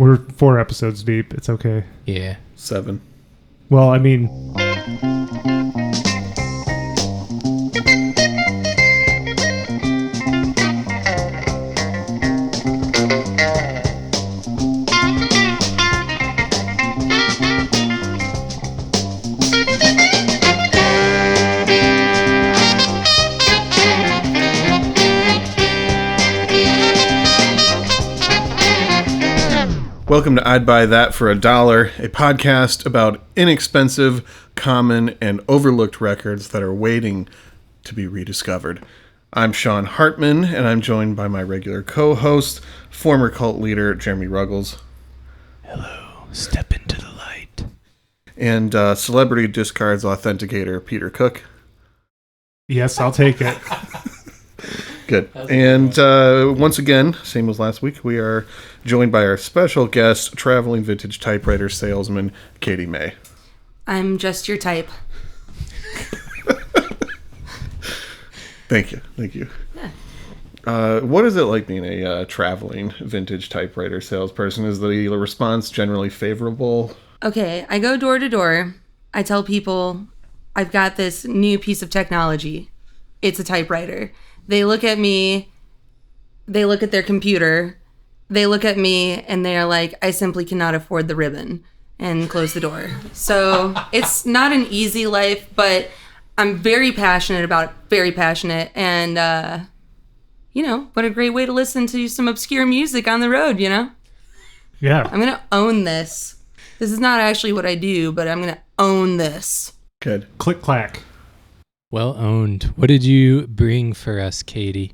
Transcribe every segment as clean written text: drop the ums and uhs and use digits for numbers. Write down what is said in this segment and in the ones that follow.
We're 4 episodes deep. It's okay. Yeah. 7. Well, I mean... Welcome to I'd Buy That for $1, a podcast about inexpensive, common, and overlooked records that are waiting to be rediscovered. I'm Sean Hartman, and I'm joined by my regular co-host, former cult leader Jeremy Ruggles. Hello, step into the light. And celebrity discards authenticator Peter Cook. Yes, I'll take it. Good. And once again, same as last week, we are joined by our special guest, traveling vintage typewriter salesman, Katy May. I'm just your type. Thank you. Yeah. What is it like being a traveling vintage typewriter salesperson? Is the response generally favorable? Okay, I go door to door. I tell people I've got this new piece of technology. It's a typewriter. They look at me, they look at their computer, they look at me, and they're like, I simply cannot afford the ribbon, and close the door. So it's not an easy life, but I'm very passionate about it, very passionate. And, what a great way to listen to some obscure music on the road, you know? Yeah. I'm going to own this. This is not actually what I do, but I'm going to own this. Good. Click clack. Well owned. What did you bring for us, Katie?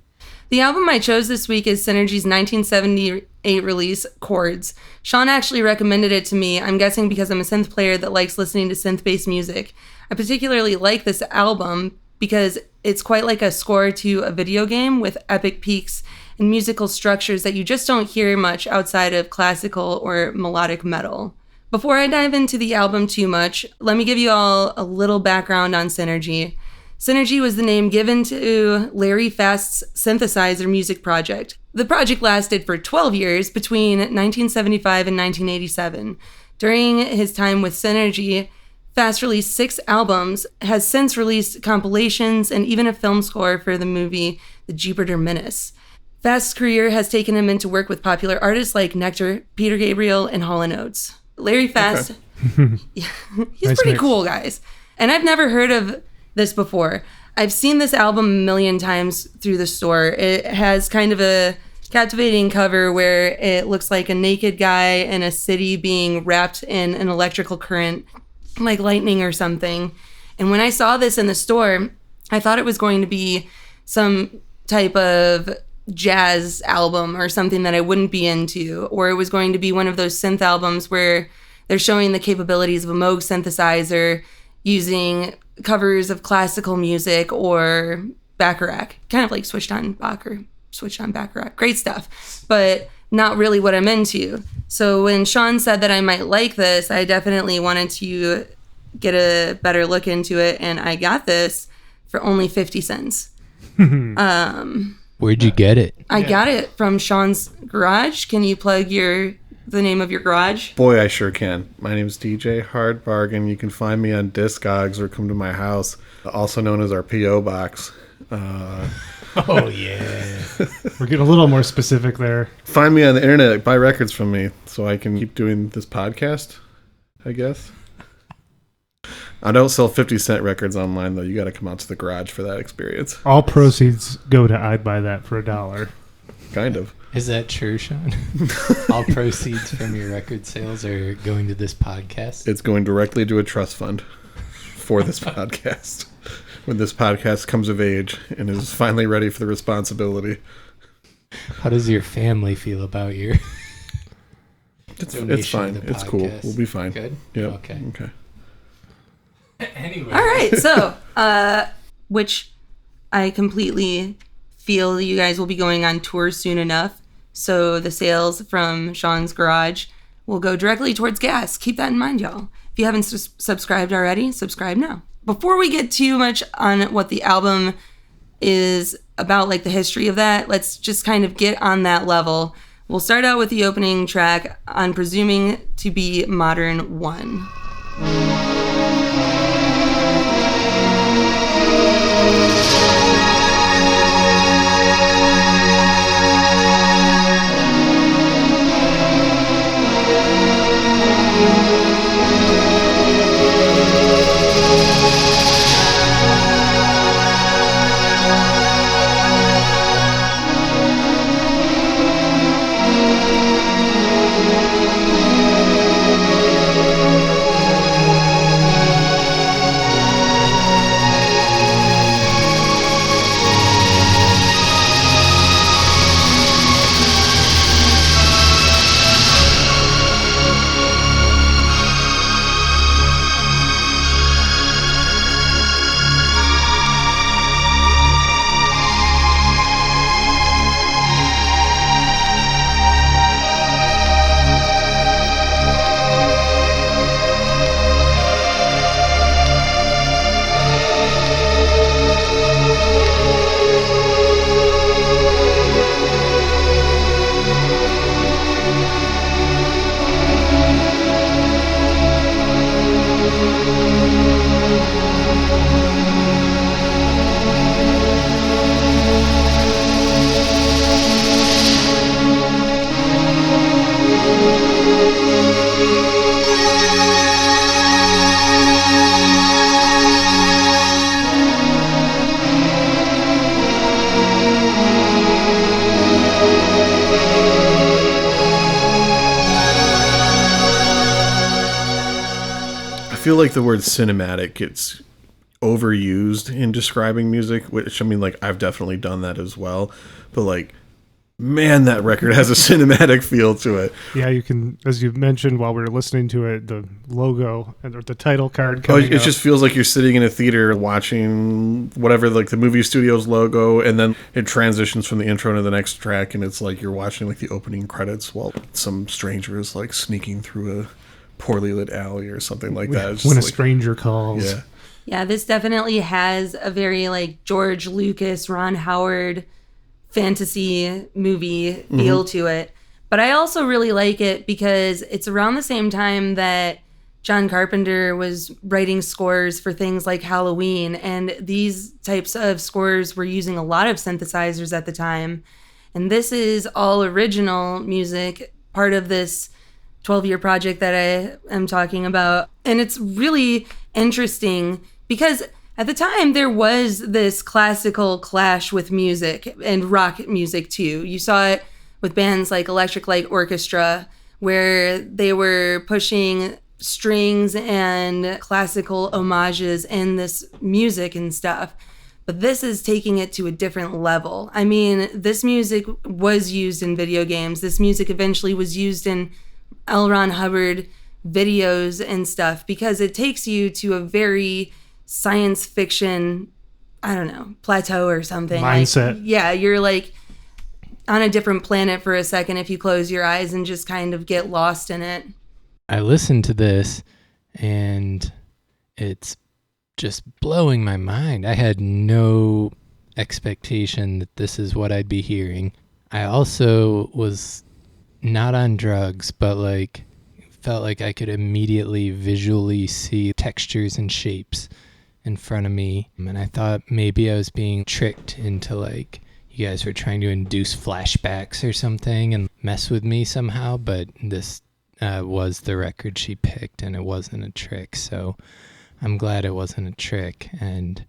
The album I chose this week is Synergy's 1978 release, Chords. Sean actually recommended it to me, I'm guessing because I'm a synth player that likes listening to synth-based music. I particularly like this album because it's quite like a score to a video game with epic peaks and musical structures that you just don't hear much outside of classical or melodic metal. Before I dive into the album too much, let me give you all a little background on Synergy. Synergy was the name given to Larry Fast's synthesizer music project. The project lasted for 12 years between 1975 and 1987. During his time with Synergy, Fast released 6 albums, has since released compilations, and even a film score for the movie The Jupiter Menace. Fast's career has taken him into work with popular artists like Nectar, Peter Gabriel, and Hall & Oates. Larry Fast, he's Nice pretty mix. cool, guys. And I've never heard of this before. I've seen this album a million times through the store. It has kind of a captivating cover where it looks like a naked guy in a city being wrapped in an electrical current, like lightning or something. And when I saw this in the store, I thought it was going to be some type of jazz album or something that I wouldn't be into, or it was going to be one of those synth albums where they're showing the capabilities of a Moog synthesizer using covers of classical music or Bacharach, kind of like Switched on Bacharach. Great stuff, but not really what I'm into. So when Sean said that I might like this, I definitely wanted to get a better look into it, and I got this for only 50 cents. Where'd you get it? I got it from Sean's garage. Can you plug the name of your garage? Boy, I sure can. My name is DJ Hard Bargain. You can find me on Discogs or come to my house, also known as our P.O. Box. Oh, yeah. We're getting a little more specific there. Find me on the internet. Buy records from me so I can keep doing this podcast, I guess. I don't sell 50-cent records online, though. You got to come out to the garage for that experience. All proceeds go to I'd Buy That for $1. Kind of. Is that true, Sean? All proceeds from your record sales are going to this podcast? It's going directly to a trust fund for this podcast. When this podcast comes of age and is finally ready for the responsibility. How does your family feel about your It's donation fine. to the It's cool. podcast? We'll be fine. Good? Yep. Okay. Anyway. All right, so, which I completely feel you guys will be going on tour soon enough. So the sales from Sean's garage will go directly towards gas. Keep that in mind, y'all. If you haven't subscribed already, subscribe now. Before we get too much on what the album is about, like the history of that, let's just kind of get on that level We'll start out with the opening track on presuming to be Modern 1. I feel like the word cinematic gets overused in describing music, which I mean, like, I've definitely done that as well. But like, man, that record has a cinematic feel to it. Yeah, you can, as you mentioned while we were listening to it, the logo and the title card coming It up. just feels like you're sitting in a theater watching whatever, like the movie studio's logo, and then it transitions from the intro to the next track, and it's like you're watching like the opening credits while some stranger is like sneaking through a poorly lit alley or something like that. It's just When a like, stranger calls. yeah. Yeah, this definitely has a very like George Lucas, Ron Howard fantasy movie feel to it. But I also really like it because it's around the same time that John Carpenter was writing scores for things like Halloween, and these types of scores were using a lot of synthesizers at the time. And this is all original music, part of this 12-year project that I am talking about. And it's really interesting because at the time there was this classical clash with music and rock music too. You saw it with bands like Electric Light Orchestra, where they were pushing strings and classical homages in this music and stuff. But this is taking it to a different level. I mean, this music was used in video games. This music eventually was used in L. Ron Hubbard videos and stuff because it takes you to a very science fiction, I don't know, plateau or something. Mindset. Like, yeah, you're like on a different planet for a second if you close your eyes and just kind of get lost in it. I listened to this and it's just blowing my mind. I had no expectation that this is what I'd be hearing. I also was not on drugs, but like felt like I could immediately visually see textures and shapes in front of me. And I thought maybe I was being tricked into like, you guys were trying to induce flashbacks or something and mess with me somehow, but this was the record she picked and it wasn't a trick. So I'm glad it wasn't a trick and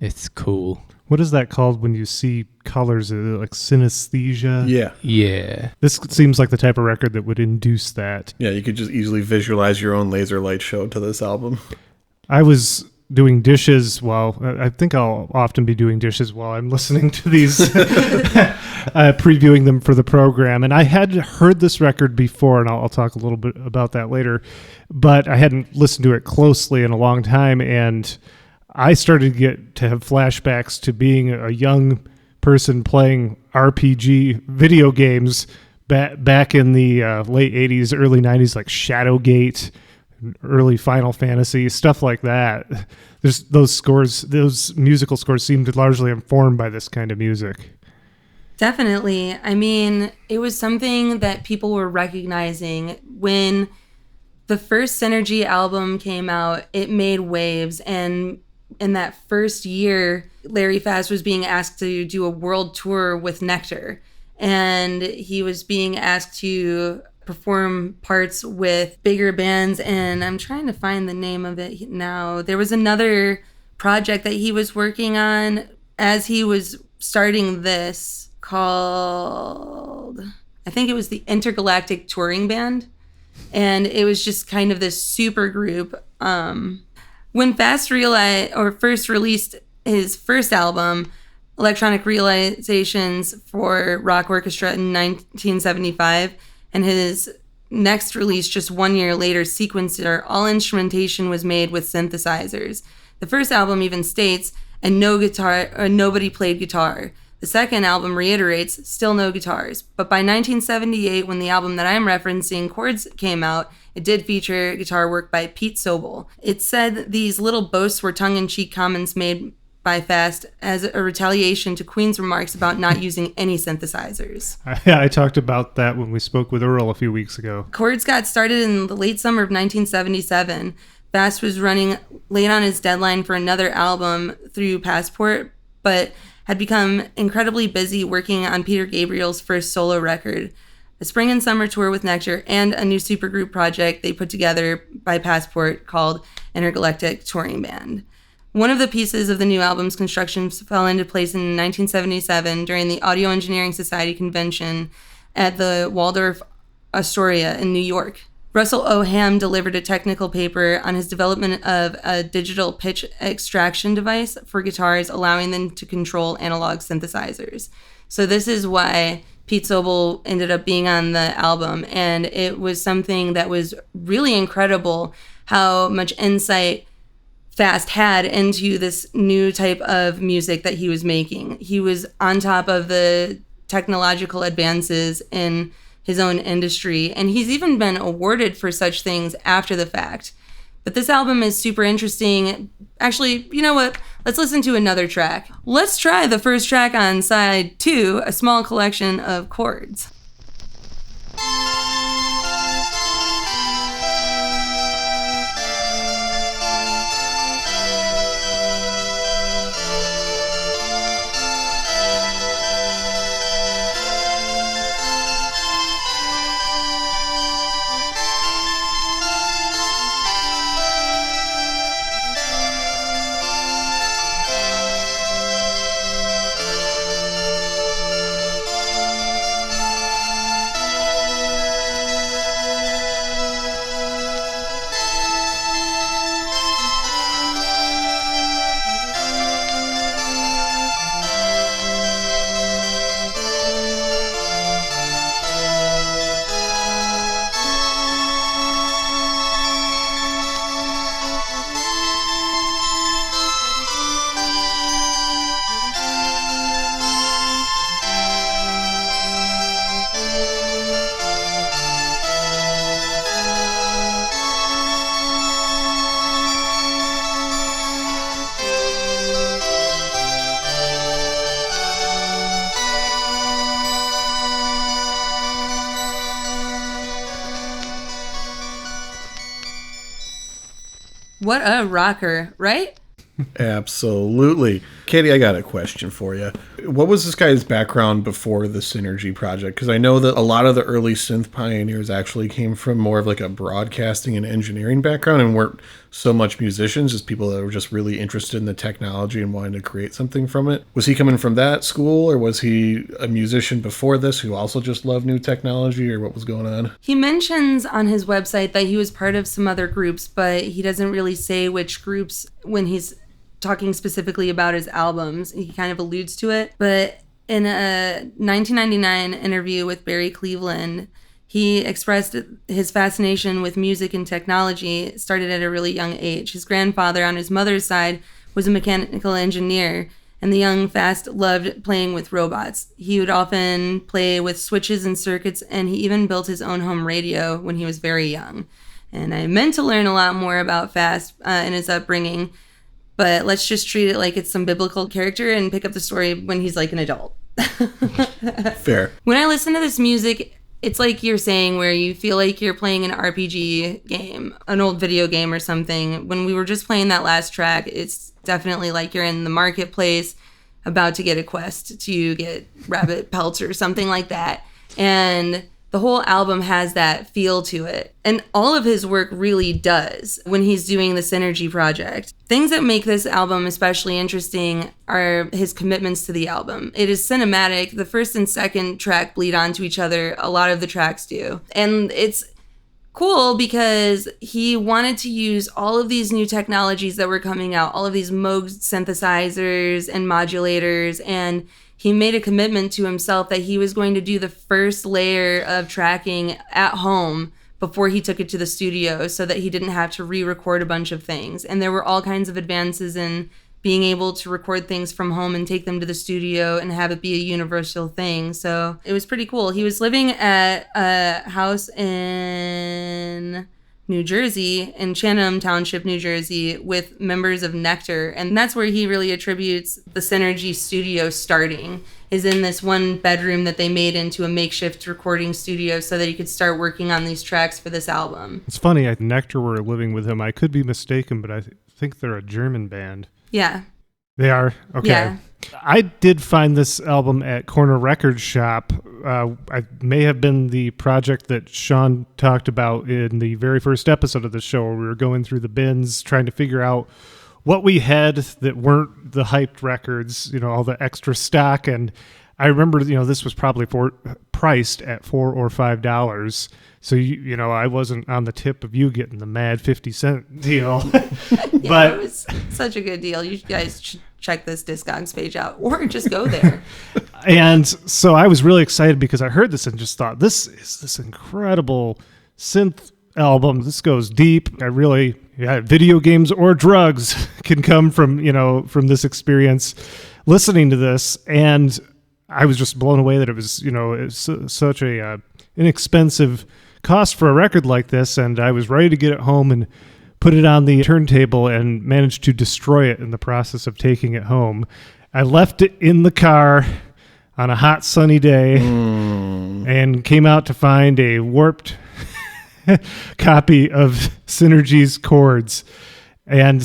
it's cool. What is that called when you see colors? Is it like synesthesia? Yeah. Yeah. This seems like the type of record that would induce that. Yeah, you could just easily visualize your own laser light show to this album. I was doing dishes while, I think I'll often be doing dishes while I'm listening to these, previewing them for the program. And I had heard this record before, and I'll talk a little bit about that later, but I hadn't listened to it closely in a long time. And I started to have flashbacks to being a young person playing RPG video games back in the late 80s, early 90s, like Shadowgate, early Final Fantasy, stuff like that. There's those musical scores seemed largely informed by this kind of music. Definitely. I mean, it was something that people were recognizing when the first Synergy album came out. It made waves, and in that first year, Larry Fast was being asked to do a world tour with Nectar, and he was being asked to perform parts with bigger bands, and I'm trying to find the name of it now. There was another project that he was working on as he was starting this called, I think it was the Intergalactic Touring Band, and it was just kind of this super group. When Fast realized, or first released his first album, Electronic Realizations for Rock Orchestra in 1975, and his next release just 1 year later, Sequencer, all instrumentation was made with synthesizers. The first album even states, and no guitar, or nobody played guitar. The second album reiterates, still no guitars. But by 1978, when the album that I'm referencing, Chords, came out, it did feature guitar work by Pete Sobel. It said these little boasts were tongue-in-cheek comments made by Fast as a retaliation to Queen's remarks about not using any synthesizers. I talked about that when we spoke with Earl a few weeks ago. Chords got started in the late summer of 1977. Fast was running late on his deadline for another album through Passport, but had become incredibly busy working on Peter Gabriel's first solo record, a spring and summer tour with Nectar, and a new supergroup project they put together by Passport called Intergalactic Touring Band. One of the pieces of the new album's construction fell into place in 1977 during the Audio Engineering Society convention at the Waldorf Astoria in New York. Russell O. Ham delivered a technical paper on his development of a digital pitch extraction device for guitars, allowing them to control analog synthesizers. So this is why Pete Sobel ended up being on the album, and it was something that was really incredible how much insight Fast had into this new type of music that he was making. He was on top of the technological advances in his own industry, and he's even been awarded for such things after the fact. But this album is super interesting. Actually, you know what? Let's listen to another track. Let's try the first track on side 2, A Small Collection of Chords. What a rocker, right? Absolutely. Katie, I got a question for you. What was this guy's background before the Synergy project? Because I know that a lot of the early synth pioneers actually came from more of like a broadcasting and engineering background and weren't so much musicians, just people that were just really interested in the technology and wanting to create something from it. Was he coming from that school, or was he a musician before this who also just loved new technology, or what was going on? He mentions on his website that he was part of some other groups, but he doesn't really say which groups when he's talking specifically about his albums. He kind of alludes to it. But in a 1999 interview with Barry Cleveland, he expressed his fascination with music and technology started at a really young age. His grandfather on his mother's side was a mechanical engineer, and the young Fast loved playing with robots. He would often play with switches and circuits, and he even built his own home radio when he was very young. And I meant to learn a lot more about Fast and his upbringing, but let's just treat it like it's some biblical character and pick up the story when he's like an adult. Fair. When I listen to this music, it's like you're saying where you feel like you're playing an RPG game, an old video game or something. When we were just playing that last track, it's definitely like you're in the marketplace about to get a quest to get rabbit pelts or something like that. And the whole album has that feel to it. And all of his work really does when he's doing the Synergy project. Things that make this album especially interesting are his commitments to the album. It is cinematic. The first and second track bleed onto each other. A lot of the tracks do. And it's cool because he wanted to use all of these new technologies that were coming out, all of these Moog synthesizers and modulators, and he made a commitment to himself that he was going to do the first layer of tracking at home before he took it to the studio so that he didn't have to re-record a bunch of things. And there were all kinds of advances in being able to record things from home and take them to the studio and have it be a universal thing. So it was pretty cool. He was living at a house in New Jersey, in Chatham Township, New Jersey, with members of Nectar. And that's where he really attributes the Synergy studio starting, is in this one bedroom that they made into a makeshift recording studio so that he could start working on these tracks for this album. It's funny, Nectar were living with him. I could be mistaken, but I think they're a German band. Yeah. They are? Okay. Yeah. I did find this album at Corner Record Shop. I may have been the project that Sean talked about in the very first episode of the show, where we were going through the bins trying to figure out what we had that weren't the hyped records, all the extra stock. And I remember, this was probably priced at $4 or $5. So, I wasn't on the tip of you getting the mad 50-cent deal. But it was such a good deal. You guys should check this Discogs page out or just go there. And so I was really excited because I heard this and just thought, this is this incredible synth album. This goes deep. Video games or drugs can come from, from this experience listening to this. And I was just blown away that it was, it's such a inexpensive cost for a record like this. And I was ready to get it home and put it on the turntable and managed to destroy it in the process of taking it home. I left it in the car on a hot sunny day and came out to find a warped copy of Synergy's Chords, and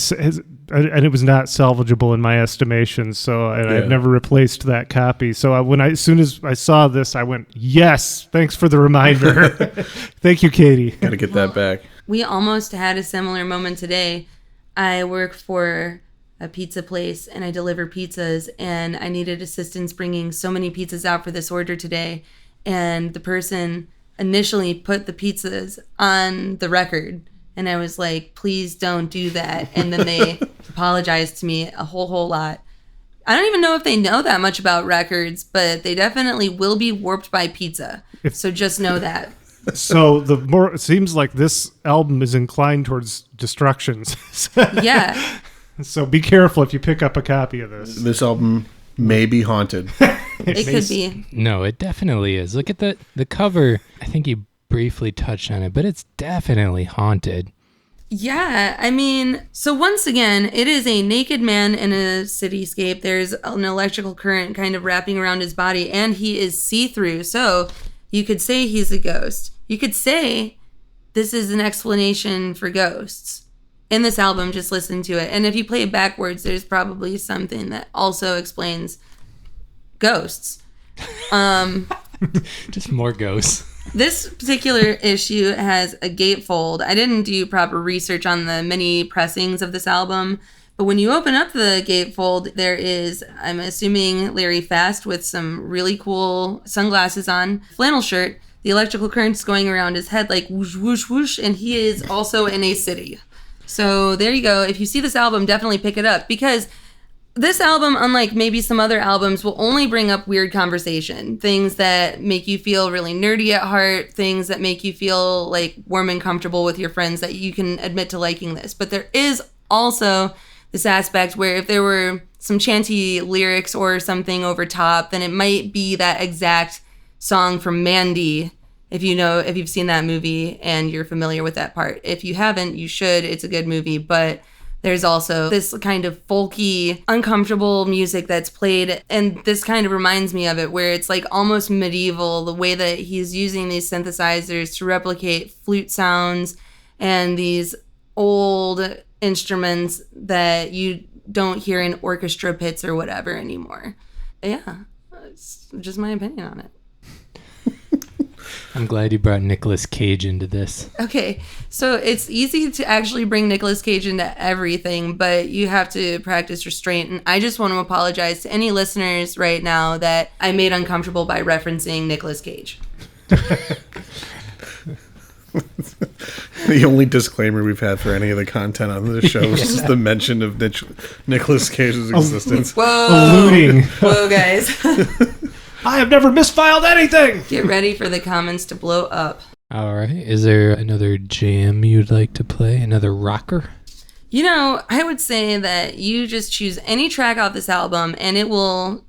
it was not salvageable in my estimation. So I've never replaced that copy. So as soon as I saw this, I went, yes, thanks for the reminder. Thank you, Katie. Got to get that back. We almost had a similar moment today. I work for a pizza place and I deliver pizzas, and I needed assistance bringing so many pizzas out for this order today. And the person initially put the pizzas on the record, and I was like, please don't do that. And then they apologized to me a whole lot. I don't even know if they know that much about records, but they definitely will be warped by pizza. So just know that. So it seems like this album is inclined towards destructions. Yeah. So be careful if you pick up a copy of this. This album may be haunted. It could be. No, it definitely is. Look at the cover. I think you briefly touched on it, but it's definitely haunted. Yeah, I mean, so once again, it is a naked man in a cityscape. There's an electrical current kind of wrapping around his body, and he is see-through. So you could say he's a ghost. You could say this is an explanation for ghosts. In this album, just listen to it. And if you play it backwards, there's probably something that also explains ghosts. Just more ghosts. This particular issue has a gatefold. I didn't do proper research on the many pressings of this album, but when you open up the gatefold, there is, I'm assuming, Larry Fast with some really cool sunglasses on, flannel shirt. The electrical current's going around his head like whoosh, whoosh, whoosh, and he is also in a city. So there you go. If you see this album, definitely pick it up, because this album, unlike maybe some other albums, will only bring up weird conversation, things that make you feel really nerdy at heart, things that make you feel like warm and comfortable with your friends, that you can admit to liking this. But there is also this aspect where if there were some chanty lyrics or something over top, then it might be that exact song from Mandy, if you've seen that movie and you're familiar with that part. If you haven't, you should. It's a good movie. But There's also this kind of folky, uncomfortable music that's played, and this kind of reminds me of it, where it's like almost medieval, the way that he's using these synthesizers to replicate flute sounds and these old instruments that you don't hear in orchestra pits or whatever anymore. Yeah, it's just my opinion on it. I'm glad you brought Nicolas Cage into this. Okay, so it's easy to actually bring Nicolas Cage into everything, but you have to practice restraint. And I just want to apologize to any listeners right now that I made uncomfortable by referencing Nicolas Cage. The only disclaimer we've had for any of the content on this show is just the mention of Nicolas Cage's existence. Whoa, Alluding. whoa, guys. I have never misfiled anything. Get ready for the comments to blow up. All right. Is there another jam you'd like to play? Another rocker? You know, I would say that you just choose any track off this album and it will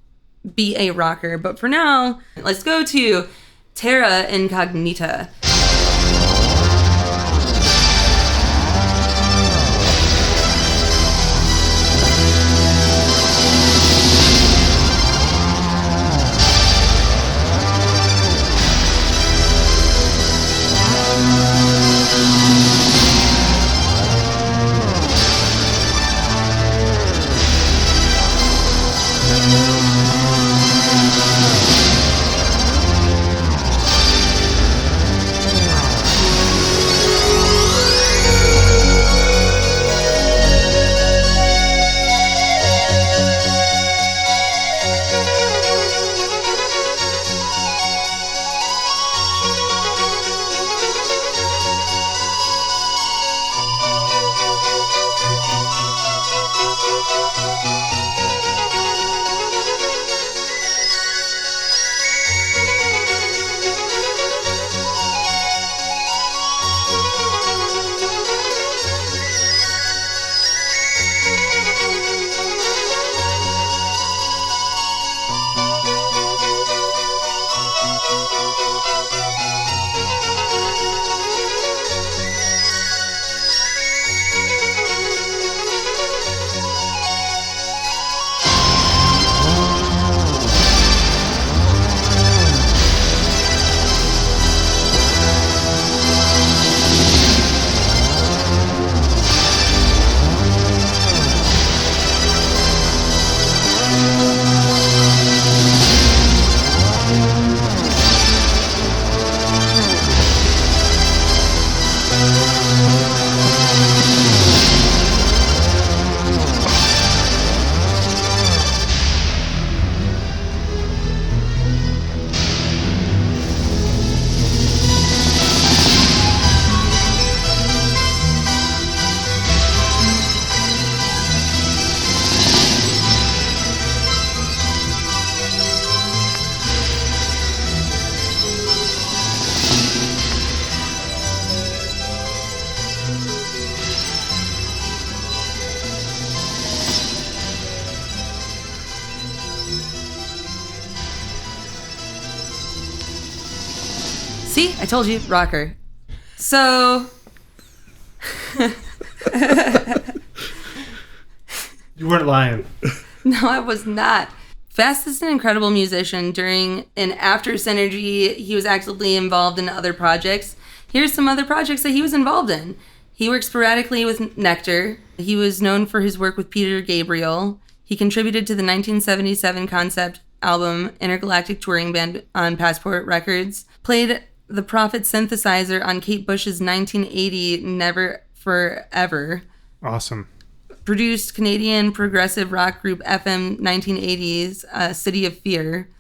be a rocker. But for now, let's go to Terra Incognita. See, I told you, rocker. So, You weren't lying. no, I was not. Fast is an incredible musician. During and after Synergy, he was actively involved in other projects. Here's some other projects that he was involved in. He worked sporadically with Nectar. He was known for his work with Peter Gabriel. He contributed to the 1977 concept album Intergalactic Touring Band on Passport Records. Played the Prophet synthesizer on Kate Bush's 1980 Never Forever. Awesome. Produced Canadian progressive rock group FM 1980's City of Fear.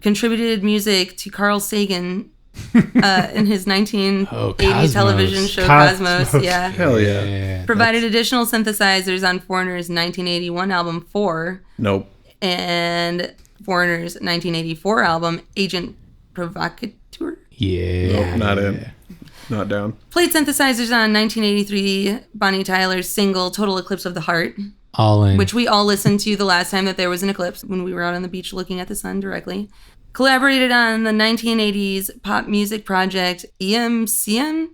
Contributed music to Carl Sagan in his 1980 television show Cosmos. Yeah. Hell yeah. Provided additional synthesizers on Foreigner's 1981 album 4. Nope. And Foreigner's 1984 album Agent Provocateur. Yeah. Nope, not in. Not down. Played synthesizers on 1983 Bonnie Tyler's single Total Eclipse of the Heart. All in. Which we all listened to the last time that there was an eclipse when we were out on the beach looking at the sun directly. Collaborated on the 1980s pop music project EMCN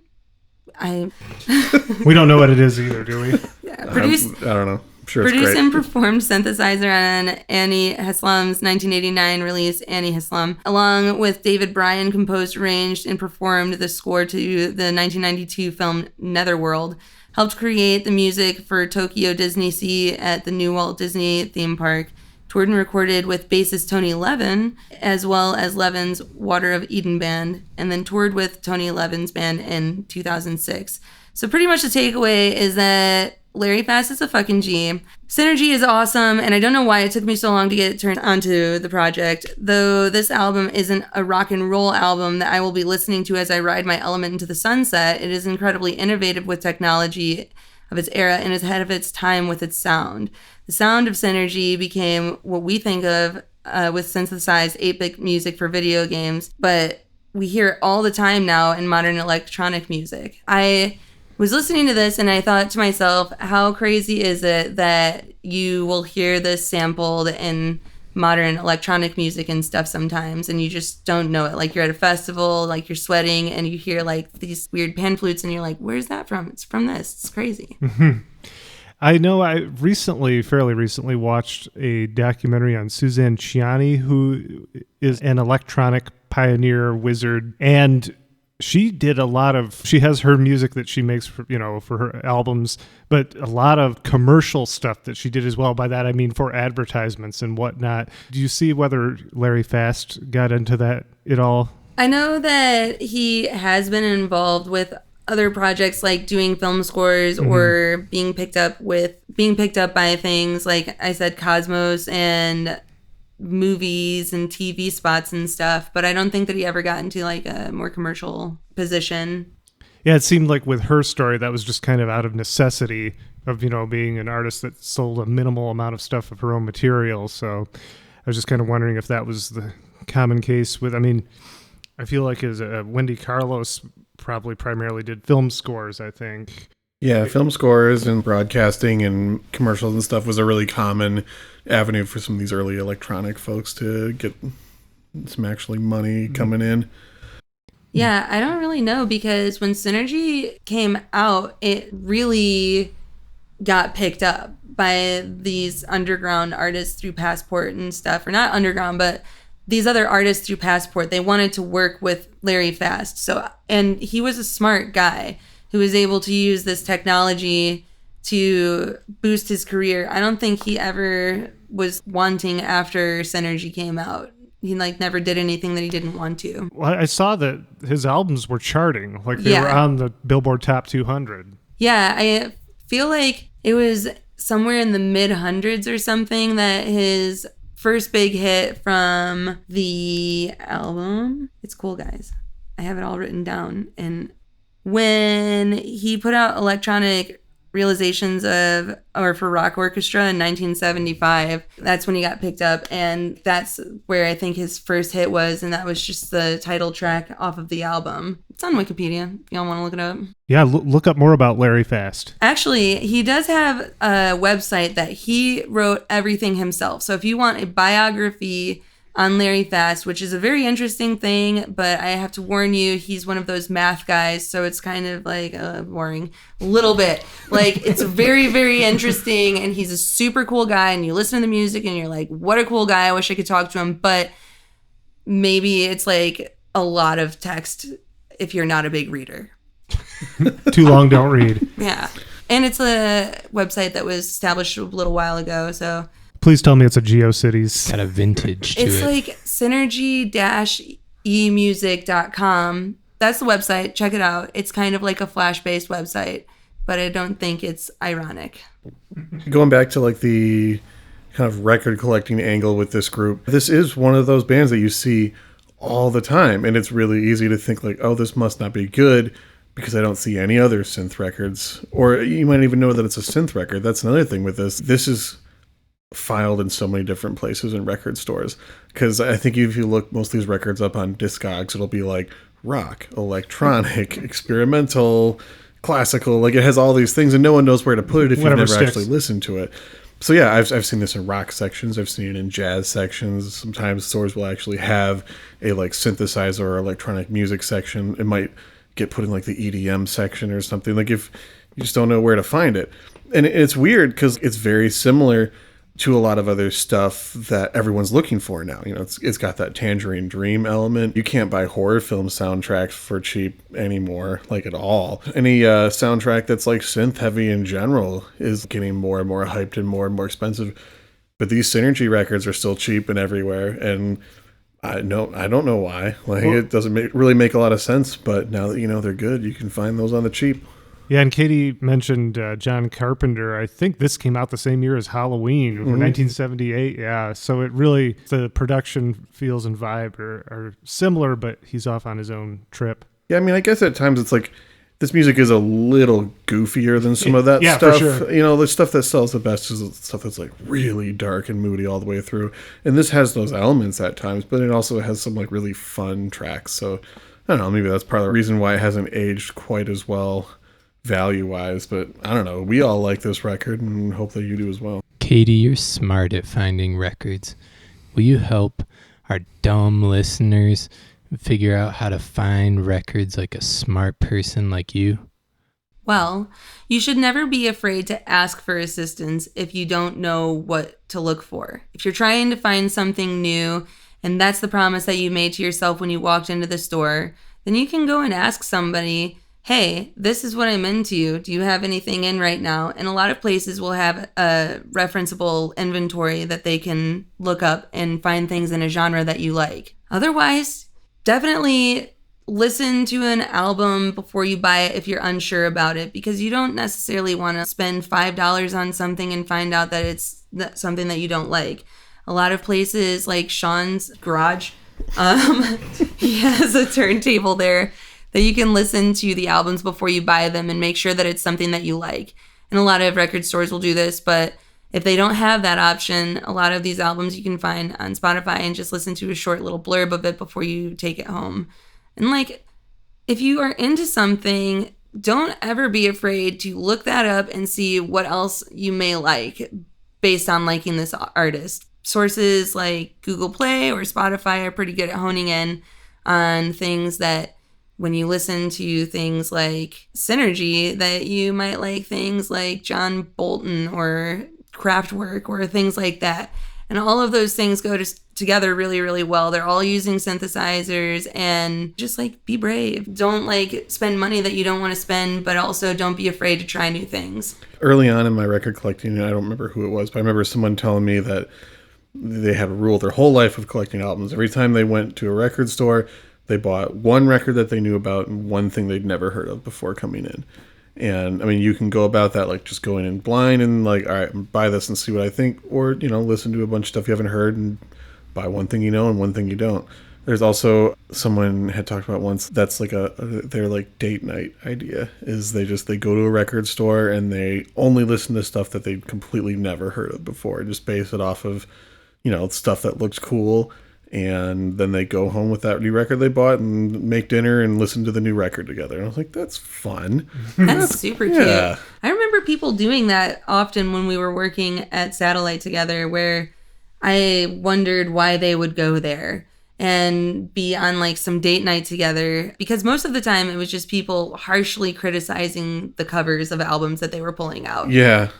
We don't know what it is either, do we? Yeah, I don't know. I'm sure it's produced great. and performed synthesizer on Annie Haslam's 1989 release, Annie Haslam, along with David Bryan, composed, arranged, and performed the score to the 1992 film Netherworld. Helped create the music for Tokyo Disney Sea at the new Walt Disney theme park. Toured and recorded with bassist Tony Levin, as well as Levin's Water of Eden band, and then toured with Tony Levin's band in 2006. So pretty much the takeaway is that Larry Fast is a fucking G. Synergy is awesome, and I don't know why it took me so long to get turned onto the project, though this album isn't a rock and roll album that I will be listening to as I ride my element into the sunset. It is incredibly innovative with technology of its era and is ahead of its time with its sound. The sound of Synergy became what we think of with synthesized 8-bit music for video games, but we hear it all the time now in modern electronic music. I was listening to this and I thought to myself, how crazy is it that you will hear this sampled in modern electronic music and stuff sometimes and you just don't know it? Like you're at a festival, like you're sweating and you hear like these weird pan flutes and you're like, where's that from? It's from this. It's crazy. I know I fairly recently watched a documentary on Suzanne Ciani, who is an electronic pioneer wizard, and she has her music that she makes for her albums, but a lot of commercial stuff that she did as well. By that, I mean for advertisements and whatnot. Do you see whether Larry Fast got into that at all? I know that he has been involved with other projects like doing film scores or being picked up by things like I said, Cosmos and movies and TV spots and stuff, but I don't think that he ever got into like a more commercial position. Yeah, it seemed like with her story that was just kind of out of necessity of being an artist that sold a minimal amount of stuff of her own material. So I was just kind of wondering if that was the common case with. I mean, I feel like as Wendy Carlos probably primarily did film scores, I think. Yeah, film scores and broadcasting and commercials and stuff was a really common avenue for some of these early electronic folks to get some actually money coming in. Yeah, I don't really know because when Synergy came out, it really got picked up by these underground artists through Passport and stuff, or not underground, but these other artists through Passport. They wanted to work with Larry Fast. And he was a smart guy who was able to use this technology to boost his career. I don't think he ever was wanting after Synergy came out. He never did anything that he didn't want to. Well, I saw that his albums were charting, like they were on the Billboard Top 200. Yeah, I feel like it was somewhere in the mid hundreds or something that his first big hit from the album. It's cool, guys. I have it all written down. And when he put out Electronic Realizations for Rock Orchestra in 1975, that's when he got picked up, and that's where I think his first hit was, and that was just the title track off of the album. It's on Wikipedia if y'all want to look it up. Yeah, look up more about Larry Fast. Actually, he does have a website that he wrote everything himself. So if you want a biography on Larry Fast, which is a very interesting thing, but I have to warn you, he's one of those math guys, so it's kind of like boring a little bit. Like, it's very, very interesting, and he's a super cool guy, and you listen to the music, and you're like, what a cool guy, I wish I could talk to him, but maybe it's like a lot of text if you're not a big reader. Too long, don't read. Yeah. And it's a website that was established a little while ago, so... Please tell me it's a GeoCities. Got a vintage to it's it. like synergy-emusic.com. That's the website. Check it out. It's kind of like a Flash-based website, but I don't think it's ironic. Going back to like the kind of record collecting angle with this group, this is one of those bands that you see all the time, and it's really easy to think like, oh, this must not be good because I don't see any other synth records. Or you might even know that it's a synth record. That's another thing with this. This is filed in so many different places in record stores, because I think if you look most of these records up on Discogs, it'll be like rock, electronic, experimental, classical, like it has all these things and no one knows where to put it if you've never actually listened to it. So yeah, I've seen this in rock sections, I've seen it in jazz sections. Sometimes stores will actually have a like synthesizer or electronic music section. It might get put in like the EDM section or something. Like if you just don't know where to find it. And it's weird because it's very similar to a lot of other stuff that everyone's looking for now. You know, it's got that Tangerine Dream element. You can't buy horror film soundtracks for cheap anymore, like at all. Any soundtrack that's like synth heavy in general is getting more and more hyped and more expensive. But these Synergy records are still cheap and everywhere. And I don't know why. Like, it doesn't really make a lot of sense. But now that you know they're good, you can find those on the cheap. Yeah, and Katie mentioned John Carpenter. I think this came out the same year as Halloween, 1978. Yeah, so it really, the production feels and vibe are similar, but he's off on his own trip. Yeah, I mean, I guess at times it's like, this music is a little goofier than some of that stuff. For sure. You know, the stuff that sells the best is stuff that's like really dark and moody all the way through. And this has those elements at times, but it also has some like really fun tracks. So, I don't know, maybe that's part of the reason why it hasn't aged quite as well value-wise, but I don't know. We all like this record and hope that you do as well. Katie, you're smart at finding records. Will you help our dumb listeners figure out how to find records like a smart person like you? Well, you should never be afraid to ask for assistance if you don't know what to look for. If you're trying to find something new, and that's the promise that you made to yourself when you walked into the store, then you can go and ask somebody, hey, this is what I'm into. Do you have anything in right now? And a lot of places will have a referenceable inventory that they can look up and find things in a genre that you like. Otherwise, definitely listen to an album before you buy it if you're unsure about it, because you don't necessarily want to spend $5 on something and find out that it's something that you don't like. A lot of places like Sean's garage, he has a turntable there that you can listen to the albums before you buy them and make sure that it's something that you like. And a lot of record stores will do this, but if they don't have that option, a lot of these albums you can find on Spotify and just listen to a short little blurb of it before you take it home. And like, if you are into something, don't ever be afraid to look that up and see what else you may like based on liking this artist. Sources like Google Play or Spotify are pretty good at honing in on things that, when you listen to things like Synergy, that you might like things like John Bolton or Kraftwerk or things like that. And all of those things go together really, really well. They're all using synthesizers, and just like, be brave. Don't like spend money that you don't want to spend, but also don't be afraid to try new things. Early on in my record collecting, I don't remember who it was, but I remember someone telling me that they had a rule their whole life of collecting albums. Every time they went to a record store, they bought one record that they knew about and one thing they'd never heard of before coming in. And I mean, you can go about that like just going in blind and like, all right, buy this and see what I think, or, you know, listen to a bunch of stuff you haven't heard and buy one thing you know and one thing you don't. There's also, someone had talked about once, that's like their like date night idea, is they go to a record store and they only listen to stuff that they completely never heard of before, just base it off of, you know, stuff that looks cool. And then they go home with that new record they bought and make dinner and listen to the new record together. And I was like, that's fun. That's super cute. I remember people doing that often when we were working at Satellite together, where I wondered why they would go there and be on like some date night together, because most of the time it was just people harshly criticizing the covers of albums that they were pulling out. Yeah.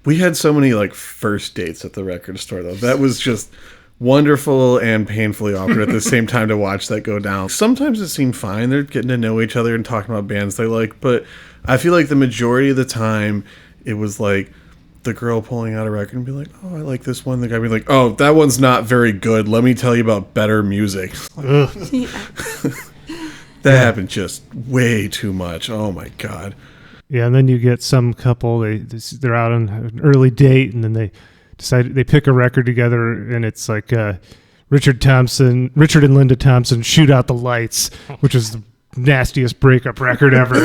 We had so many like first dates at the record store, though. That was just wonderful and painfully awkward at the same time to watch that go down. Sometimes it seemed fine. They're getting to know each other and talking about bands they like, but I feel like the majority of the time it was like the girl pulling out a record and be like, oh, I like this one. The guy being like, oh, that one's not very good. Let me tell you about better music. That happened just way too much. Oh my God. Yeah, and then you get some couple, they're out on an early date, and then they pick a record together, and it's like Richard and Linda Thompson Shoot Out the Lights, which is the nastiest breakup record ever.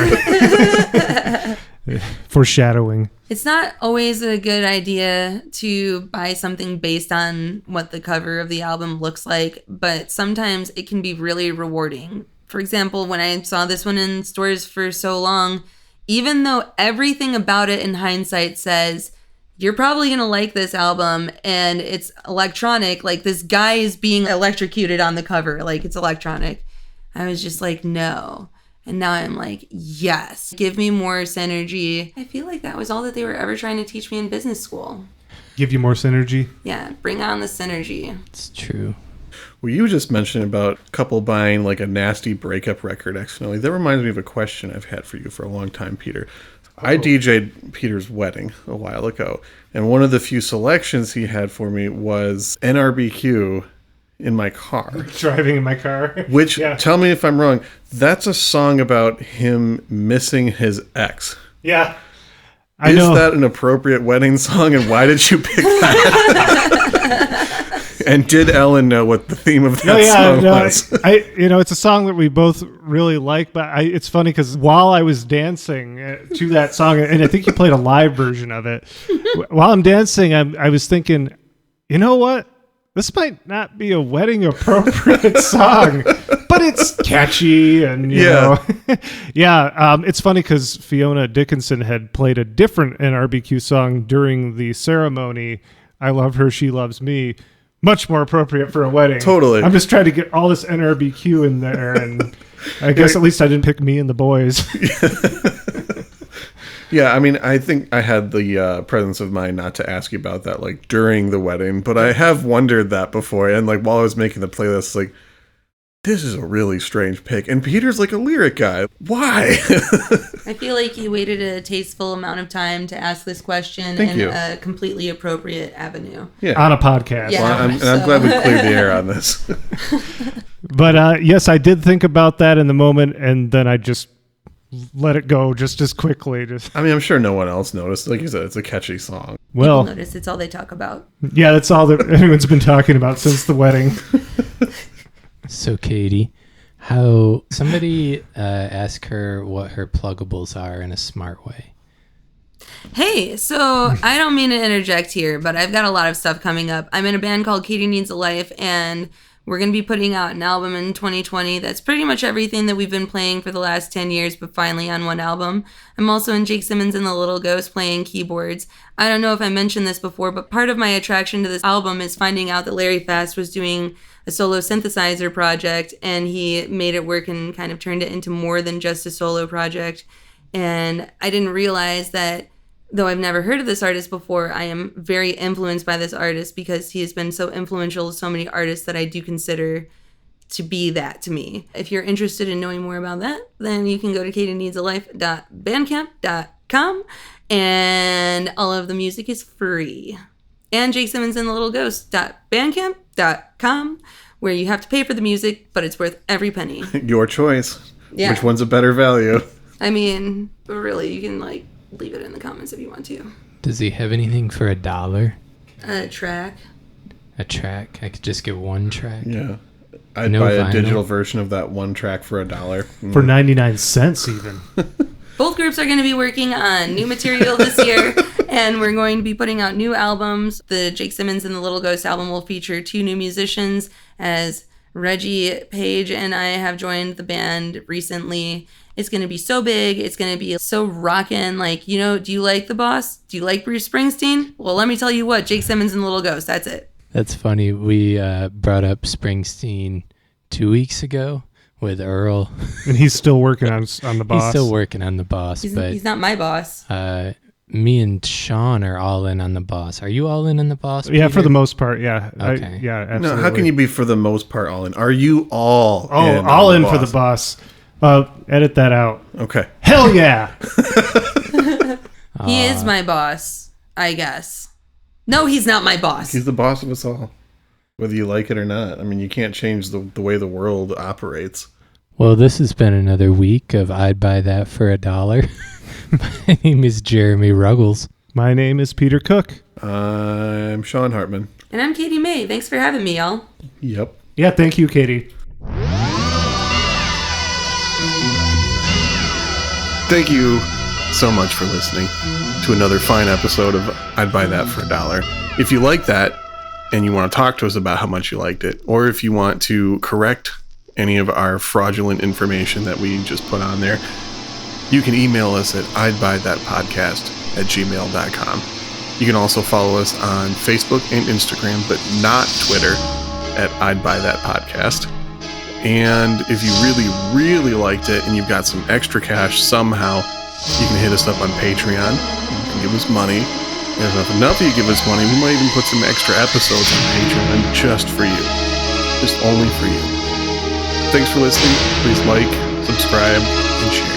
Foreshadowing. It's not always a good idea to buy something based on what the cover of the album looks like, but sometimes it can be really rewarding. For example, when I saw this one in stores for so long, even though everything about it in hindsight says, you're probably going to like this album and it's electronic, like this guy is being electrocuted on the cover, like it's electronic, I was just like, no. And now I'm like, yes, give me more synergy. I feel like that was all that they were ever trying to teach me in business school. Give you more synergy? Yeah, bring on the synergy. It's true. Well, you just mentioned about a couple buying like a nasty breakup record accidentally. That reminds me of a question I've had for you for a long time, Peter. I DJ'd Peter's wedding a while ago, and one of the few selections he had for me was NRBQ in my car. Driving in my car. Which, tell me if I'm wrong, that's a song about him missing his ex. Yeah. Is that an appropriate wedding song, and why did you pick that? And did Ellen know what the theme of that song was? It's a song that we both really like, but it's funny because while I was dancing to that song, and I think you played a live version of it, while I'm dancing, I was thinking, you know what? This might not be a wedding appropriate song, but it's catchy and you know. It's funny because Fiona Dickinson had played a different NRBQ song during the ceremony. I love her, she loves me. Much more appropriate for a wedding. Totally. I'm just trying to get all this NRBQ in there, and I guess at least I didn't pick Me and the Boys. Yeah, I mean, I think I had the presence of mind not to ask you about that, like, during the wedding, but I have wondered that before, and, like, while I was making the playlist, like, this is a really strange pick, and Peter's, like, a lyric guy. Why? I feel like you waited a tasteful amount of time to ask this question a completely appropriate avenue. Yeah. On a podcast. Yeah. Well, I'm glad we cleared the air on this. But, yes, I did think about that in the moment, and then I just let it go just as quickly. I mean, I'm sure no one else noticed. Like you said, it's a catchy song. Well, people notice it's all they talk about. Yeah, that's all that anyone's been talking about since the wedding. So, Katie, how somebody asked her what her pluggables are in a smart way. Hey, so I don't mean to interject here, but I've got a lot of stuff coming up. I'm in a band called Katy Needs a Life, and we're going to be putting out an album in 2020 that's pretty much everything that we've been playing for the last 10 years, but finally on one album. I'm also in Jake Simmons and the Little Ghost playing keyboards. I don't know if I mentioned this before, but part of my attraction to this album is finding out that Larry Fast was doing a solo synthesizer project, and he made it work and kind of turned it into more than just a solo project. And I didn't realize that, though I've never heard of this artist before, I am very influenced by this artist because he has been so influential to so many artists that I do consider to be that to me. If you're interested in knowing more about that, then you can go to katyneedsalife.bandcamp.com, and all of the music is free. And Jake Simmons and the Little Ghost.bandcamp.com, where you have to pay for the music, but it's worth every penny. Your choice. Yeah. Which one's a better value? I mean, but really, you can leave it in the comments if you want to. Does he have anything for $1? A track. A track? I could just get one track. Yeah. I'd No buy a vinyl. digital version of that one track for $1. For 99 cents even. Both groups are going to be working on new material this year, and we're going to be putting out new albums. The Jake Simmons and the Little Ghost album will feature 2 new musicians, as Reggie Page and I have joined the band recently. It's going to be so big. It's going to be so rockin'. Like, do you like The Boss? Do you like Bruce Springsteen? Well, let me tell you what, Jake Simmons and the Little Ghost, that's it. That's funny. We brought up Springsteen 2 weeks ago with Earl. And he's still working on the Boss. He's still working on The Boss, He's not my boss. me and Sean are all in on The Boss. Are you all in on The Boss, Yeah, Peter? for the most part, yeah. Okay. Absolutely. No, how can you be for the most part all in? Are you all in? All on in the for the Boss. Edit that out. Okay. Hell yeah! He is my boss, I guess. No, he's not my boss. He's the boss of us all, whether you like it or not. I mean, you can't change the way the world operates. Well, this has been another week of I'd Buy That for $1. My name is Jeremy Ruggles. My name is Peter Cook. I'm Sean Hartman. And I'm Katy May. Thanks for having me, y'all. Yep. Yeah, thank you, Katie. Thank you so much for listening to another fine episode of I'd Buy That for $1. If you like that and you want to talk to us about how much you liked it, or if you want to correct any of our fraudulent information that we just put on there, you can email us at idbuythatpodcast@gmail.com. You can also follow us on Facebook and Instagram, but not Twitter, at I'd Buy That Podcast. And if you really, really liked it and you've got some extra cash somehow, you can hit us up on Patreon. You can give us money. And if enough of you give us money, we might even put some extra episodes on Patreon just for you. Just only for you. Thanks for listening. Please like, subscribe, and share.